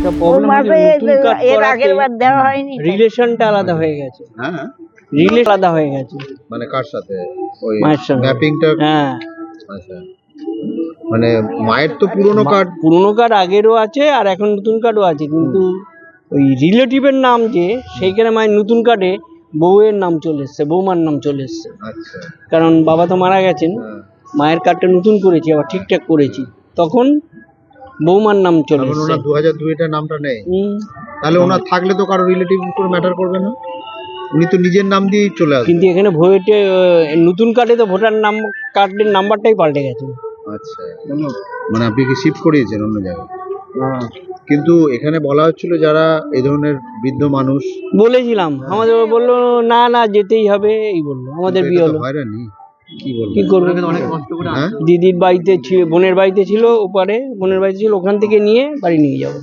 একটা প্রবলেম হয়েছে, নতুন কার্ড এর করাতে আগের বার দেওয়া হয়নি তো। রিলেশনটা আলাদা হয়ে গেছে, হ্যাঁ রিলেশন আলাদা হয়ে গেছে মানে কার সাথে ওই মায়ের সঙ্গে। ম্যাপিংটা? হ্যাঁ, আচ্ছা, মানে মায়ের তো পুরনো কার্ড। পুরোনো কার্ড আগেরও আছে আর এখন নতুন কার্ডও আছে, কিন্তু ওই রিলেটিভের নাম যে সেইখানে মায়ের নতুন কার্ডে বউয়ের নাম চলে এসছে, বৌমার নাম চলে এসছে। আচ্ছা, কারণ বাবা তো মারা গেছেন, হ্যাঁ। মায়ের কার্ডটা নতুন করেছি, আবার ঠিকঠাক করেছি, তখন বৌমার নাম চলে এখন এসছে। ওনার 2002 নামটা নেই, হুম, তাহলে ওনার থাকলে তো কারো রিলেটিভ কোনো ম্যাটার করবে না, উনি তো নিজের নাম দিয়েই চলে আসবে। কিন্তু এখানে ভোটে নতুন কার্ডে তো ভোটার নাম কার্ডের নাম্বারটাই পাল্টে গেছে। আচ্ছা, মানে আপনি কি শিফট করিয়েছেন অন্য জায়গায়? কিন্তু এখানে বলা হচ্ছিল যারা এই ধরনের বৃদ্ধ মানুষ, বলেছিলাম, আমাদের বললো না না যেতেই হবে, এই বললো, আমাদের বিয়ে হলো। হয়রানি কি বলবো, কি করবো, অনেক কষ্ট করে। হ্যাঁ, দিদির বাড়িতে ছিল, বোনের বাড়িতে ছিল, ওপারে বোনের বাড়িতে ছিল, ওখান থেকে নিয়ে বাড়ি নিয়ে যাবো।